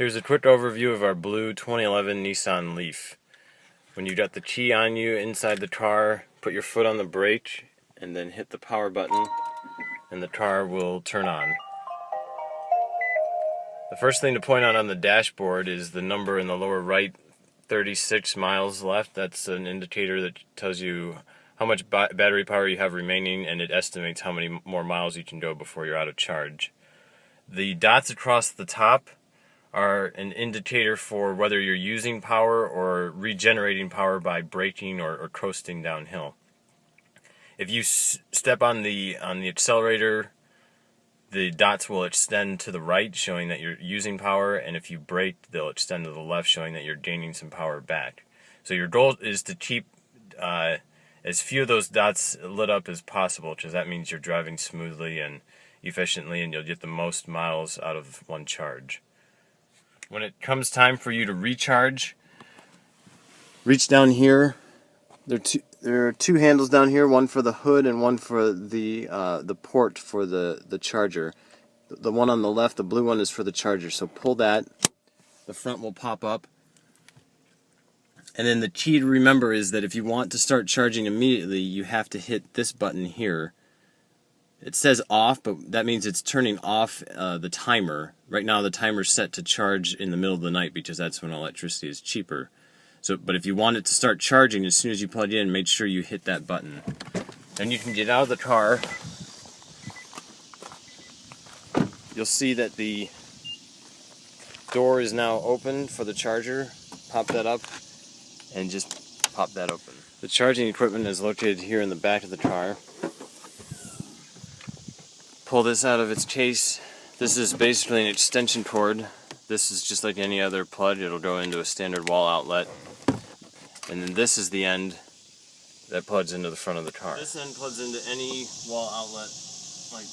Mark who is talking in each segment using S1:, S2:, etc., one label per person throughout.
S1: Here's a quick overview of our blue 2011 Nissan Leaf. When you got the key on you inside the car, put your foot on the brake and then hit the power button and the car will turn on. The first thing to point out on the dashboard is the number in the lower right, 36 miles left. That's an indicator that tells you how much battery power you have remaining, and it estimates how many more miles you can go before you're out of charge. The dots across the top are an indicator for whether you're using power or regenerating power by braking or coasting downhill. If you step on the accelerator, the dots will extend to the right, showing that you're using power, and if you brake, they'll extend to the left, showing that you're gaining some power back. So your goal is to keep as few of those dots lit up as possible, because that means you're driving smoothly and efficiently, and you'll get the most miles out of one charge. When it comes time for you to recharge, reach down here. There are two handles down here, one for the hood and one for the port for the charger. The one on the left, the blue one, is for the charger. So pull that. The front will pop up. And then the key to remember is that if you want to start charging immediately, you have to hit this button here. It says off, but that means it's turning off the timer. Right now the timer's set to charge in the middle of the night because that's when electricity is cheaper. But if you want it to start charging as soon as you plug in, make sure you hit that button. Then you can get out of the car. You'll see that the door is now open for the charger. Pop that up and just pop that open. The charging equipment is located here in the back of the car. Pull this out of its case. This is basically an extension cord. This is just like any other plug. It'll go into a standard wall outlet. And then this is the end that plugs into the front of the car. This end plugs into any wall outlet like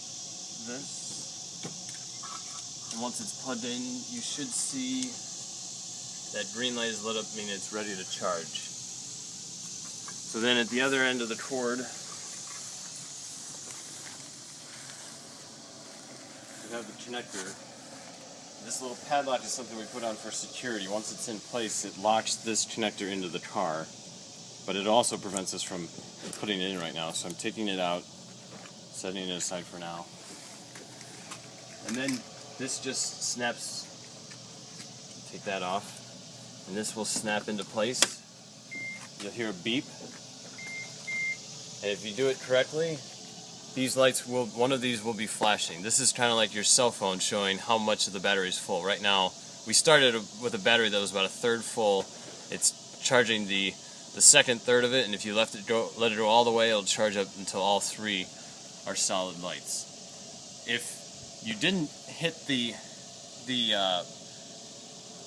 S1: this. And once it's plugged in, you should see that green light is lit up, meaning it's ready to charge. So then at the other end of the cord, we have the connector. This little padlock is something we put on for security. Once it's in place, it locks this connector into the car, but it also prevents us from putting it in right now. So I'm taking it out, setting it aside for now. And then this just snaps, take that off, and this will snap into place. You'll hear a beep, and if you do it correctly, these lights one of these will be flashing. This is kind of like your cell phone showing how much of the battery is full. Right now, we started with a battery that was about a third full. It's charging the second third of it, and if you let it go all the way, it'll charge up until all three are solid lights. If you didn't hit the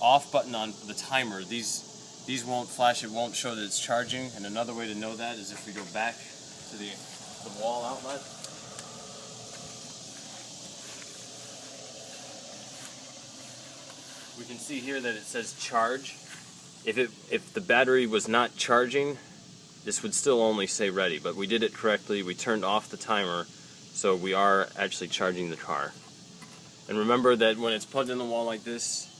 S1: off button on the timer, these won't flash. It won't show that it's charging. And another way to know that is if we go back to the wall outlet. We can see here that it says charge. If the battery was not charging, this would still only say ready, but we did it correctly. We turned off the timer, so we are actually charging the car. And remember that when it's plugged in the wall like this,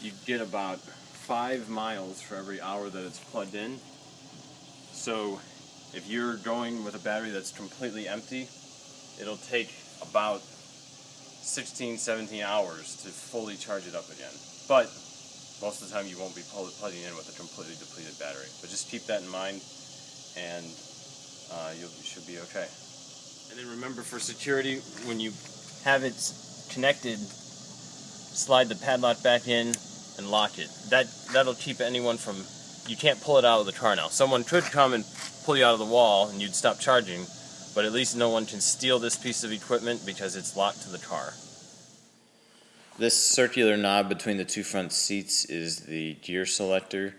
S1: you get about 5 miles for every hour that it's plugged in. So if you're going with a battery that's completely empty, it'll take about 16, 17 hours to fully charge it up again. But most of the time you won't be plugging in with a completely depleted battery. But just keep that in mind, and you should be okay. And then remember, for security, when you have it connected, slide the padlock back in and lock it. That'll keep anyone from... You can't pull it out of the car now. Someone could come and pull you out of the wall and you'd stop charging, but at least no one can steal this piece of equipment because it's locked to the car. This circular knob between the two front seats is the gear selector.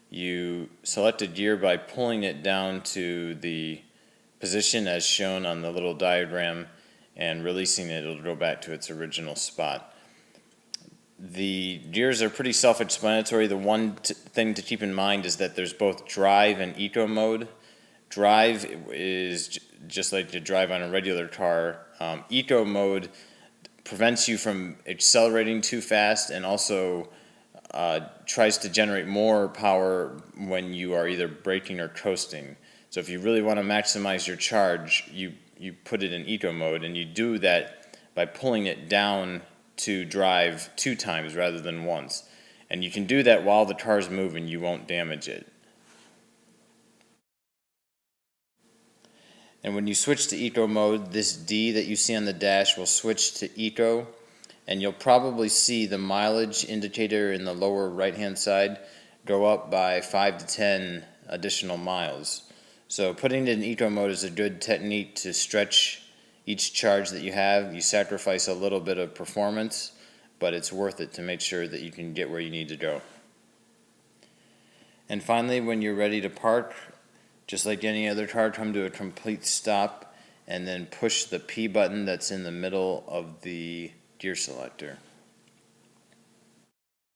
S1: You select a gear by pulling it down to the position as shown on the little diagram, and releasing it, it'll go back to its original spot. The gears are pretty self-explanatory. The one thing to keep in mind is that there's both drive and eco mode. Drive is just like you drive on a regular car. Eco mode prevents you from accelerating too fast and also tries to generate more power when you are either braking or coasting. So if you really want to maximize your charge, you put it in eco mode, and you do that by pulling it down to drive 2 times rather than once. And you can do that while the car's moving, you won't damage it. And when you switch to eco mode, this D that you see on the dash will switch to eco, and you'll probably see the mileage indicator in the lower right hand side go up by 5 to 10 additional miles. So putting it in eco mode is a good technique to stretch each charge that you have. You sacrifice a little bit of performance, but it's worth it to make sure that you can get where you need to go. And finally, when you're ready to park, just like any other car, come to a complete stop and then push the P button that's in the middle of the gear selector.